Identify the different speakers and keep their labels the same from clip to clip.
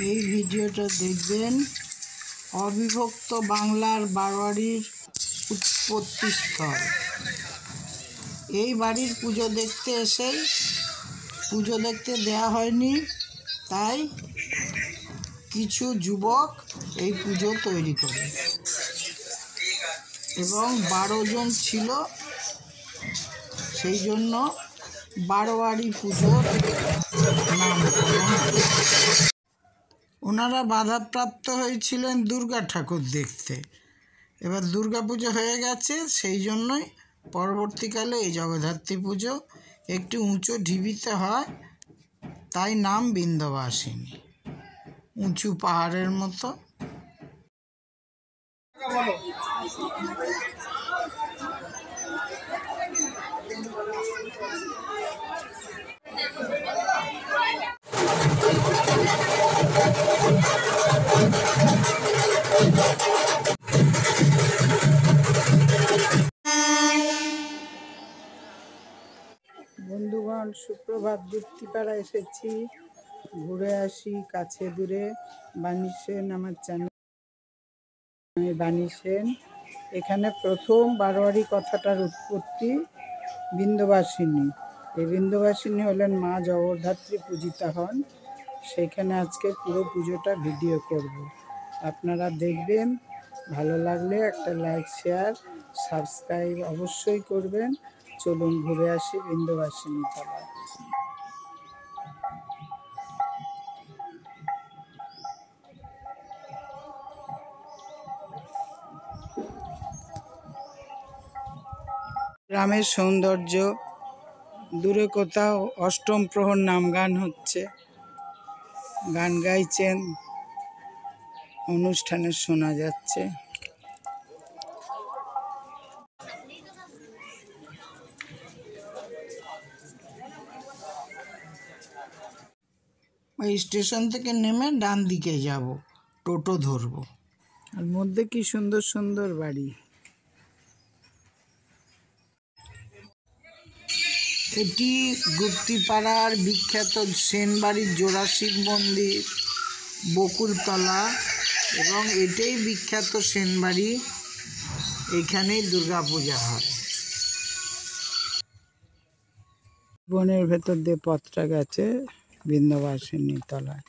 Speaker 1: এই ভিডিওটা দেখবেন অবিভক্ত বাংলার বারোয়ারির উৎপত্তিস্থল। এই বাড়ির পুজো দেখতে এসেই পুজো দেখতে দেয়া হয়নি, তাই কিছু যুবক এই পুজো তৈরি করে এবং 12 জন ছিল, সেই জন্য বারোয়ারি পুজোর নামকরণ। ওনারা বাধাপ্রাপ্ত হয়েছিলেন দুর্গা ঠাকুর দেখতে। এবার দুর্গা পুজো হয়ে গেছে, সেই জন্যই পরবর্তীকালে এই জগদ্ধাত্রী পুজো একটু উঁচু ঢিবিতে হয়, তাই নাম বিন্ধ্যবাসিনী, উঁচু পাহাড়ের মতো। বন্ধুগণ, সুপ্রভাত। গুপ্তিপাড়া এসেছি, ঘুরে আসি কাছে দূরে। বাণী সেন আমার চ্যানেল, আমি বাণী সেন। এখানে প্রথম বারোয়ারি কথাটার উৎপত্তি বিন্ধ্যবাসিনী। এই বিন্ধ্যবাসিনী হলেন মা জগদ্ধাত্রী পূজিতা হন। সেইখানে আজকে পুরো পুজোটা ভিডিও করব, আপনারা দেখবেন। ভালো লাগলে একটা লাইক, শেয়ার, সাবস্ক্রাইব অবশ্যই করবেন। চলুন ঘুরে আসি বিন্ধ্যবাসিনী তলায়। গ্রামের সৌন্দর্য, দূরে কোথাও অষ্টম প্রহর নাম গান হচ্ছে, গান গাইছেন, অনুষ্ঠানে শোনা যাচ্ছে। ওই স্টেশন থেকে নেমে ডান দিকে যাব, টোটো ধরবো। আর মধ্যে কি সুন্দর সুন্দর বাড়ি। এটি গুপ্তিপাড়ার বিখ্যাত সেন বাড়ির জোড়া শিব মন্দির, বকুলতলা, এবং এটাই বিখ্যাত সেন বাড়ি। এখানেই দুর্গাপূজা হয়। বনের ভেতর দিয়ে পথটা গেছে বিন্ধ্যবাসিনী তলায়।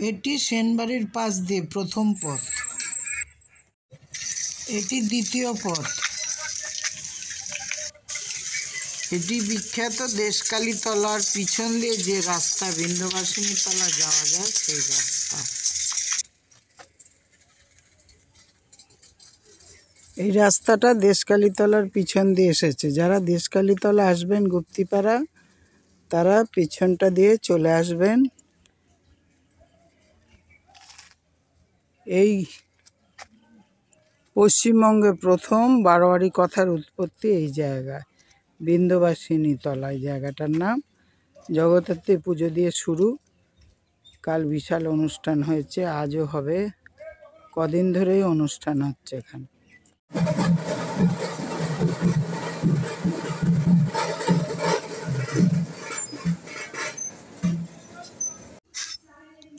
Speaker 1: এটি সেনবাড়ির পাশ দিয়ে প্রথম পথ, এটি দ্বিতীয় পথ। এটি বিখ্যাত দেশকালী তলার পিছন দিয়ে যে রাস্তা বিন্ধ্যবাসিনী তলা যাওয়া যায়, সেই রাস্তা। এই রাস্তাটা দেশকালী তলার পিছন দিয়ে এসেছে। যারা দেশকালী তলা আসবেন গুপ্তিপাড়া, তারা পিছনটা দিয়ে চলে আসবেন। এই পশ্চিমবঙ্গে প্রথম বারোয়ারি কথার উৎপত্তি এই জায়গায়, বিন্ধ্যবাসিনী তলায়। জায়গাটার নাম। জগদ্ধাত্রী পুজো দিয়ে শুরু, কাল বিশাল অনুষ্ঠান হয়েছে, আজও হবে। কদিন ধরেই অনুষ্ঠান হচ্ছে এখানে।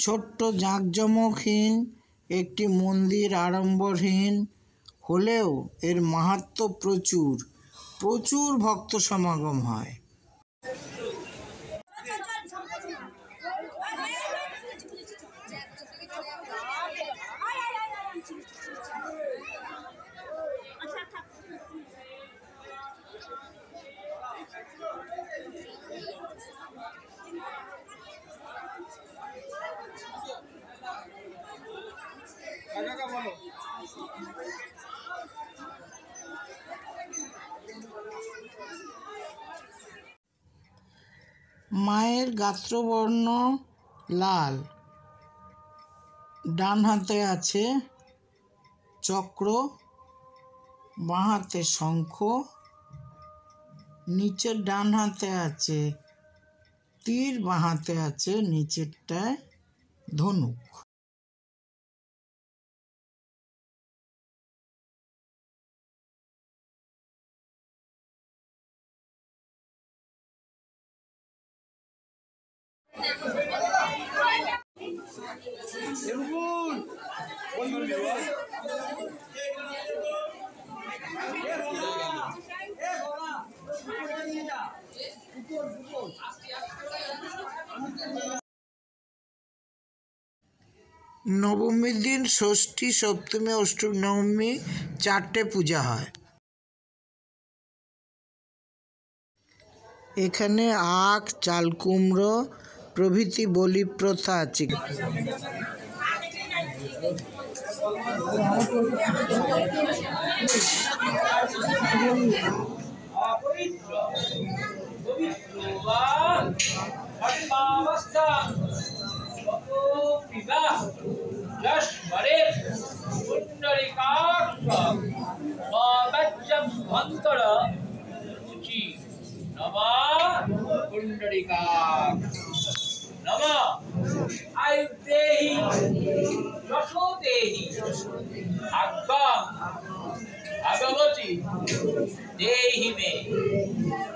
Speaker 1: ছোট্ট জাঁকজমকহীন একটি মন্দির, আড়ম্বরহীন হলেও এর মাহাত্ম্য প্রচুর। প্রচুর ভক্ত সমাগম হয়। মায়ের গাত্রবর্ণ লাল, ডান হাতে আছে চক্র, বাঁ হাতে শঙ্খ, নিচের ডান হাতে আছে তীর, বাঁ হাতে আছে নিচেরটায় ধনুক।
Speaker 2: নবমীর দিন ষষ্ঠী, সপ্তমী, অষ্টমী, নবমী 4টে পূজা হয়। এখানে আখ, চাল কুমড়ো প্রভৃতি বলি প্রথা আছে।
Speaker 3: भगवती देहि मे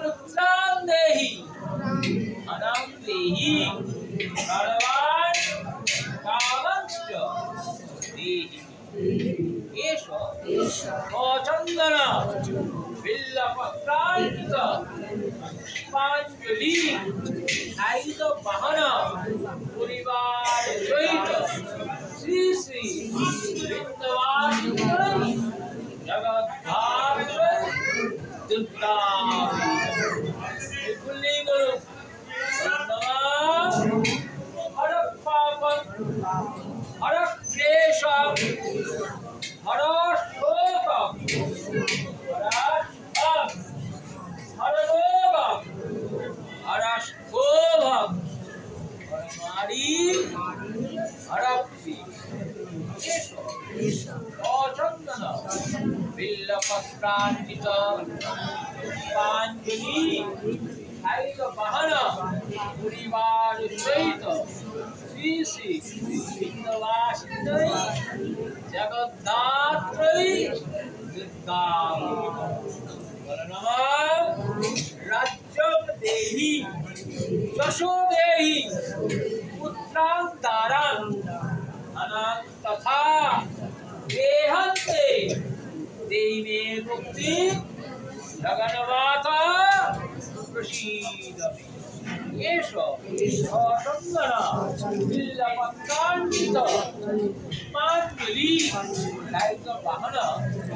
Speaker 3: पुत्रां देहि अनां देहि सर्वान् कामांश्च देहि एष चन्दन बिल्लपत्रार्पित पुष्पाञ्जलि आयुध वाहन परिवार सहित श्री श्री वृन्दवासिनी जगद्धात्री दुर्गा कुल्ली गुरु हर पाप हर क्लेश हर शोक हर रोग हर क्षोभ हर नारी हर चंदन बिल्लपत्रार्पित पुष्पाञ्जलि आयुध वाहन परिवार सहित श्री श्री वृन्दवासिनी जगद्धात्री दुर्गा राज्यं देहि यशो देहि पुत्रां दारां अनां तथा देहन्ते देहि मे मुक्ति जगन्माता प्रसीद मे एष चन्दन बिल्लपत्रार्पित पुष्पाञ्जलि आयुध वाहन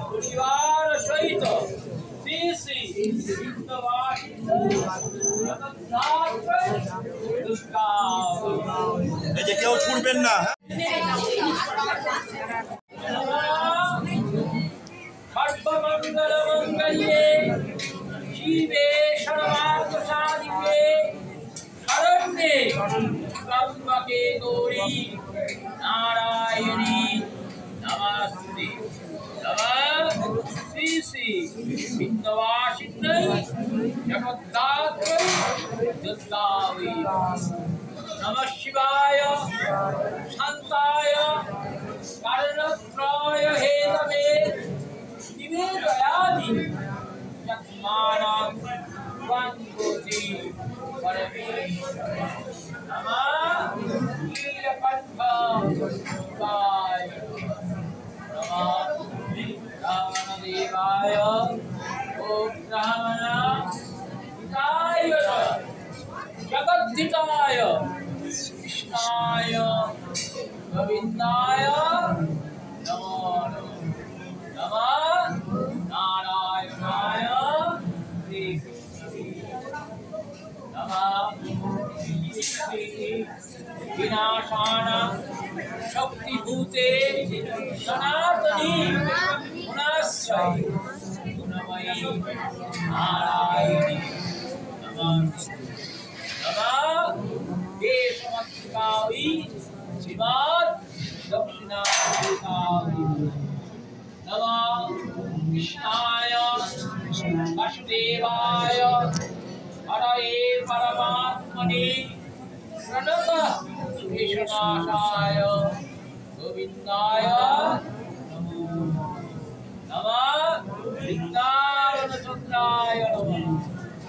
Speaker 3: परिवार सहित श्री श्री वृन्दवासिनी जगद्धात्री दुर्गा
Speaker 4: এই যে কেউ ছুটবেন না।
Speaker 3: सर्वमङ्गलमङ्गल्ये शिवे सर्वार्थसाधिके शरण्ये त्र्यम्बके गौरी नारायणी नमस्ते। नमः श्री श्री वृन्दवासिनी जगद्धात्री दुर्गायै नमः शिवाय शान्ताय कारणत्रय हेतवे निवेदयामि चत्वारां त्वं परमेश्वर नमः नीलकण्ठाय नमः रामदेवाय ॐ रामनाथाय जगद्धिताय कृष्णाय गोविन्दाय नमो नमः नारायणाय नमः विनाशान शक्तिभूते सनातनी गुणाश्रय गुणमयी नारायणी नमः देशमत्कावी श्रीमद् दक्षिणाकावी नमः कृष्णाय वासुदेवाय हरये परमात्मने प्रणतः केशनाशाय गोविन्दाय नमो नमः वृन्दावनचन्द्राय नमः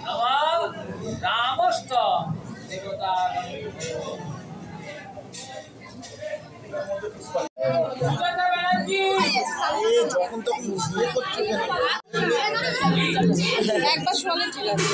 Speaker 3: नमः रामस्त देवता
Speaker 5: একবার শোনালে ঠিক আছে।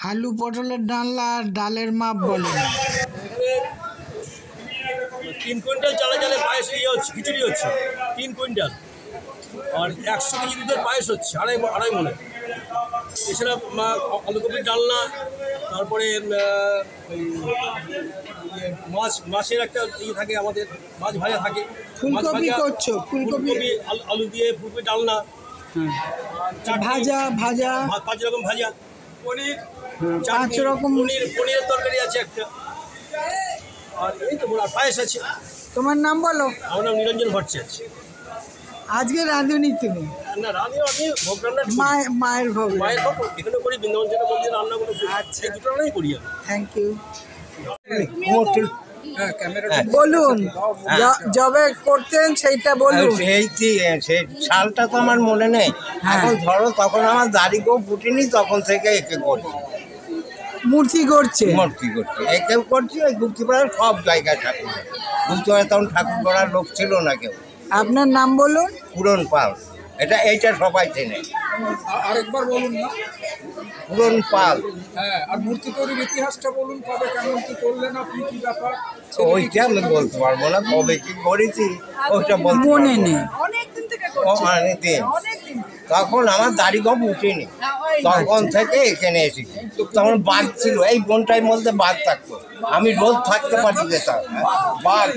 Speaker 2: আলু পটলের ডালনা আর ডালের মাপ বলেন।
Speaker 4: 3 কুইন্টাল চালে চালে পায়েস ইয়ে হচ্ছে, খিচুড়ি হচ্ছে 3 কুইন্টাল, আর 100 কেজি দুধের পায়েস হচ্ছে আড়াই মনে। এছাড়া আলুকপির ডালনা, তারপরে মাছের একটা ইয়ে থাকে আমাদের, মাছ ভাজা থাকে,
Speaker 1: ফুলকপি করছো? ফুলকপি
Speaker 4: আলু দিয়ে ফুলকপি ডালনা,
Speaker 1: ভাজা
Speaker 4: 5 রকম ভাজা, পনির
Speaker 1: 5 রকম।
Speaker 4: পনিরের তরকারি আছে একটা, আর এই তো আর পায়েস আছে।
Speaker 1: তোমার নাম বলো।
Speaker 4: আমার নাম নিরঞ্জন ভট্টাচার্য।
Speaker 1: আজকে রাঁধুনি তুমি?
Speaker 4: না, রাঁধুনি আমি ভোগ রান্না
Speaker 1: মায়ের ভোগ।
Speaker 4: মায়ের ভোগ এখানে করি, বৃন্দাবন জেলা মন্দিরে রান্নাগুলো করি।
Speaker 1: আচ্ছা,
Speaker 4: এই দুটো রান্নাই করি আমি।
Speaker 1: Thank you.
Speaker 4: হ্যাঁ,
Speaker 1: বলুন, জবে করতেন সেইটা বলুন।
Speaker 6: সেই সালটা তো আমার মনে নেই। এখন ধরো তখন আমার দাড়ি কেউ ফুটেনি, তখন থেকে একে করছি,
Speaker 1: মূর্তি করছে।
Speaker 6: মূর্তি করছি, একেও করছি। ওই গুপ্তিপাড়ার সব জায়গায় ঠাকুর, গুপ্তিপাড়ায় তখন ঠাকুর করার লোক ছিল না কেউ।
Speaker 1: আপনার নাম বলুন।
Speaker 6: পুরন পাল, এইটা সবাই চেনে।
Speaker 7: আরেকবার বলুন না।
Speaker 6: পুরন পাল।
Speaker 7: হ্যাঁ, আর মূর্তি তৈরির ইতিহাসটা বলুন, কবে কেমন কি করলেন আপনি, কি ব্যাপার?
Speaker 6: ওইটা আমি বলতে পারবো না, কবে কি করেছি ওইটা বলতে
Speaker 1: মনে
Speaker 6: পারবো
Speaker 1: নেই।
Speaker 6: না। অনেকদিন, তখন আমার দাড়ি গম উঠেনি, তখন থেকে এখানে এসেছি। তখন বাঘ ছিল, এই বনটার মধ্যে বাঘ থাকতো, আমি রোজ থাকতে পারি যেতাম। বাঘ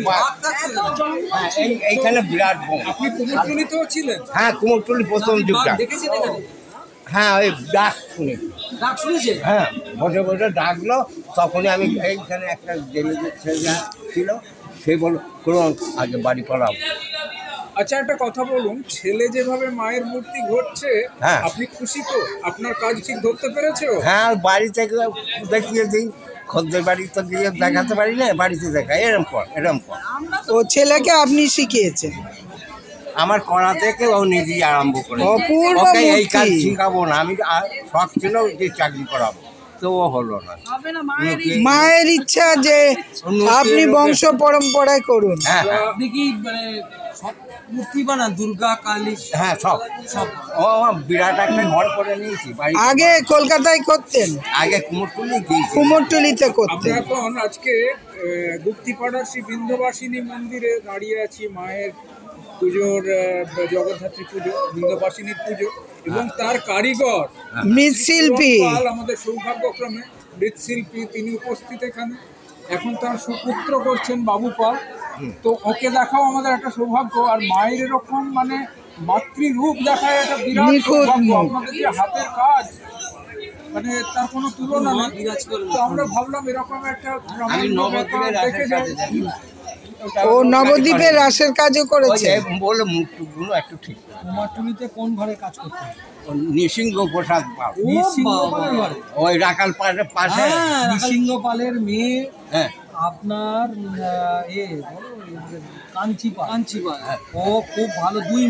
Speaker 6: এইখানে বিরাট বন।
Speaker 7: আপনি কুমোরটুলিতেও ছিলেন?
Speaker 6: হ্যাঁ, কুমোরটুলি প্রথম যুগটা। হ্যাঁ, ওই ডাক শুনেছি। হ্যাঁ, বসে বসে ডাকলো, তখনই আমি এইখানে একটা জেলেদের ছেলে ছিল, সে বলল করুন আগে বাড়ি পড়াবো।
Speaker 7: আচ্ছা, একটা কথা বলুন, ছেলে যেভাবে মায়ের মূর্তি ঘটছে,
Speaker 6: হ্যাঁ।
Speaker 7: আপনি খুশি তো? আপনার কাজ ঠিক ধরতে পেরেছো?
Speaker 6: হ্যাঁ, বাড়ি থেকে দেখিয়ে দিই, খদ্দের বাড়ি তো গিয়ে দেখাতে পারি না, বাড়িতে দেখাই, এরম কর।
Speaker 1: ও ছেলেকে আপনি শিখিয়েছেন?
Speaker 6: আমার করা থেকে ও নিজেই আরম্ভ করে।
Speaker 1: অপূর্ব
Speaker 6: ওকে এই কাজ
Speaker 1: মূর্তি।
Speaker 6: শিখাবো না, আমি শখ ছিল যে চাকরি করাবো, তো ও হলো না।
Speaker 1: মায়ের ইচ্ছা যে আপনি বংশ পরম্পরায় করুন।
Speaker 6: হ্যাঁ,
Speaker 8: আপনি কি মানে সব মূর্তি বানান? দুর্গা, কালী?
Speaker 6: হ্যাঁ, সব। ও বিরাট একটা ঘর করে নিয়েছি বাড়ি।
Speaker 1: আগে কলকাতায় করতেন?
Speaker 6: আগে কুমোরটুলি গিয়েছি।
Speaker 1: কুমোরটুলিতে
Speaker 7: আমরা
Speaker 1: করতেন।
Speaker 7: এখন আজকে গুপ্তিপাড়ার শ্রী বিন্ধ্যবাসিনী মন্দিরে দাঁড়িয়ে আছি, মায়ের পুজোর, জগদ্ধাত্রী পুজো, বিন্ধ্যবাসিনীর পুজো, এবং তার কারিগর
Speaker 1: মৃৎশিল্পী।
Speaker 7: পাল, আমাদের সৌভাগ্যক্রমে মৃৎশিল্পী, তিনি উপস্থিত এখানে। এখন তার সুপুত্র করছেন বাবু পাল। তো ওকে দেখাও আমাদের একটা সৌভাগ্য। আর মায়ের এরকম মানে মাতৃরূপ দেখায় একটা বিরাট
Speaker 1: নিখুঁত
Speaker 7: সৌভাগ্য।
Speaker 1: মুখ।
Speaker 7: আপনাদের যে হাতের কাজ, মানে তার কোনো তুলনা নেই।
Speaker 8: বিরাজ করে।
Speaker 7: তো আমরা ভাবলাম এরকম একটা
Speaker 6: আমি নবদ্বীপের
Speaker 7: দেখে যাই।
Speaker 1: ও নবদ্বীপের রাসের কাজও করেছে।
Speaker 6: বলে মুখটুকুনো একটু ঠিক।
Speaker 8: কুমারটুলিতে কোন ঘরে কাজ করতেন?
Speaker 6: নৃসিংহ প্রসাদ পাল,
Speaker 8: নৃসিংহ পালের ঘরে?
Speaker 6: ওই রাখাল পাশে।
Speaker 8: নৃসিংহ পালের মেয়ে
Speaker 6: হ্যাঁ,
Speaker 8: আপনার কাঞ্চিপাল। ও খুব ভালো, দুই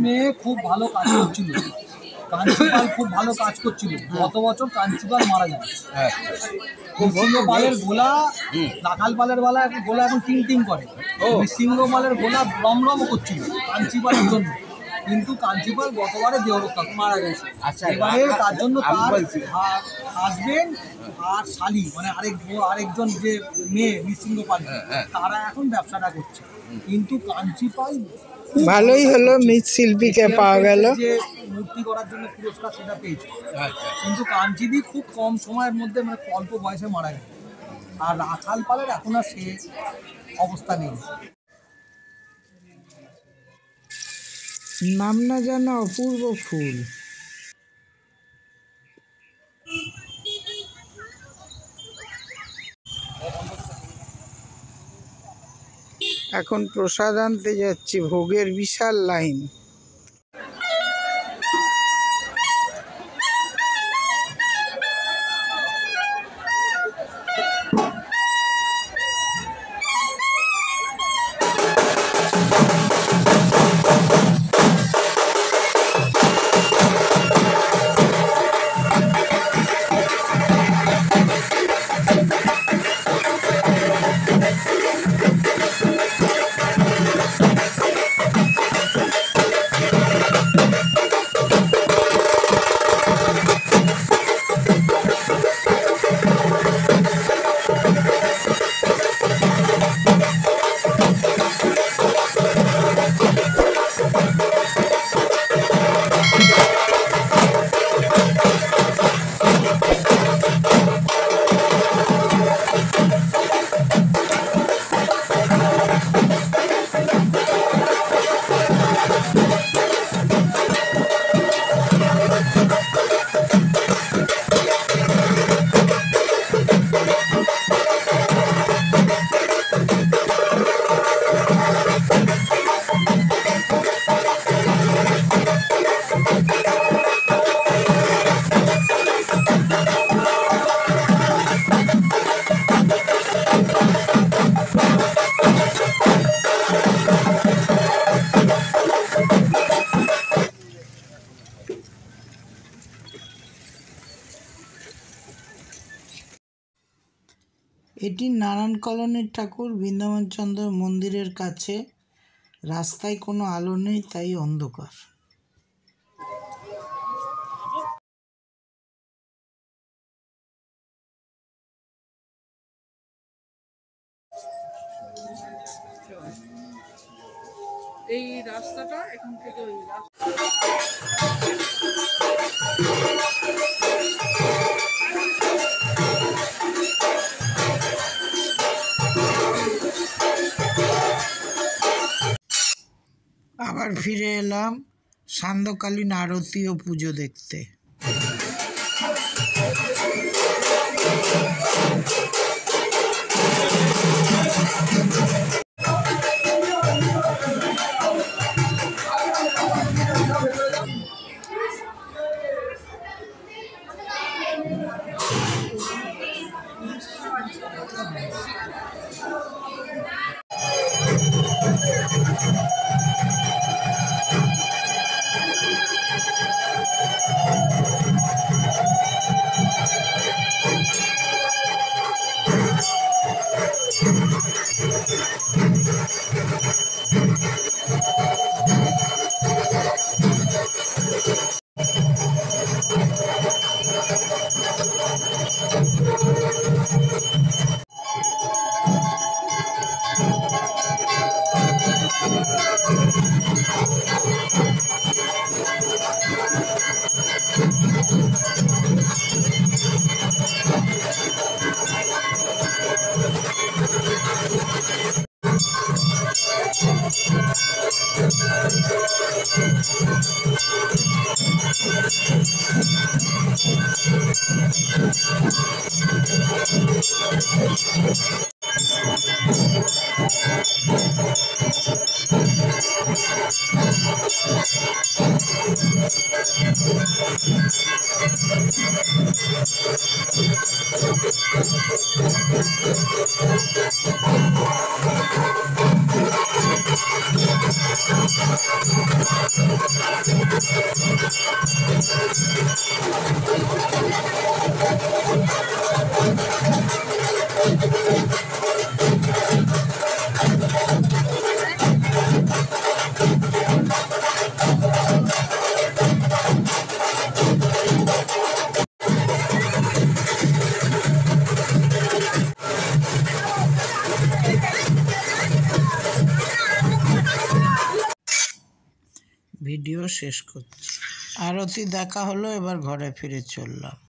Speaker 8: মেয়ে খুব ভালো কাজ করছিল। কাঞ্চিপাল খুব ভালো কাজ করছিল। গত বছর কাঞ্চিপাল মারা যায়।
Speaker 6: হ্যাঁ,
Speaker 8: নৃসিংহ পালের গোলা, রাখাল পালের গোলা এখন টিং টিং করে। নৃসিংহ পালের গোলা রমরম করছিল কাঞ্চিপালের জন্য, কিন্তু কাঞ্চিপাল গতবারে দেহরক্ষা মারা গেছে।
Speaker 6: আচ্ছা,
Speaker 8: এবারে তার জন্য
Speaker 6: আমি
Speaker 8: তার
Speaker 6: বলছি।
Speaker 8: হাজবেন্ড আর শালি, মানে আরেকজন যে মেয়ে নৃসিংহ পাল, তারা এখন ব্যবসাটা করছে। কিন্তু কাঞ্চিপাল
Speaker 1: ভালোই হলো, মৃৎশিল্পীকে পাওয়া গেল।
Speaker 8: যে মূর্তি করার জন্য পুরস্কার সেটা পেয়েছে, কিন্তু কাঞ্চিদি খুব কম সময়ের মধ্যে মানে অল্প বয়সে মারা গেছে। আর রাখাল পালের এখন আর সে অবস্থা নেই।
Speaker 1: নাম না জানা অপূর্ব ফুল। এখন প্রসাদ আনতে যাচ্ছি, ভোগের বিশাল লাইন। এটি নারায়ণ কলোনির ঠাকুর বৃন্দাবনচন্দ্র মন্দিরের কাছে। রাস্তায় কোনো আলো নেই, তাই অন্ধকার।
Speaker 5: এই রাস্তাটা এখান থেকে ওই
Speaker 1: আবার ফিরে এলাম সান্ধ্যকালীন আরতি ও পুজো দেখতে।
Speaker 2: ভিডিও শেষ করছি। আরতি দেখা হলো, এবার ঘরে ফিরে চললাম।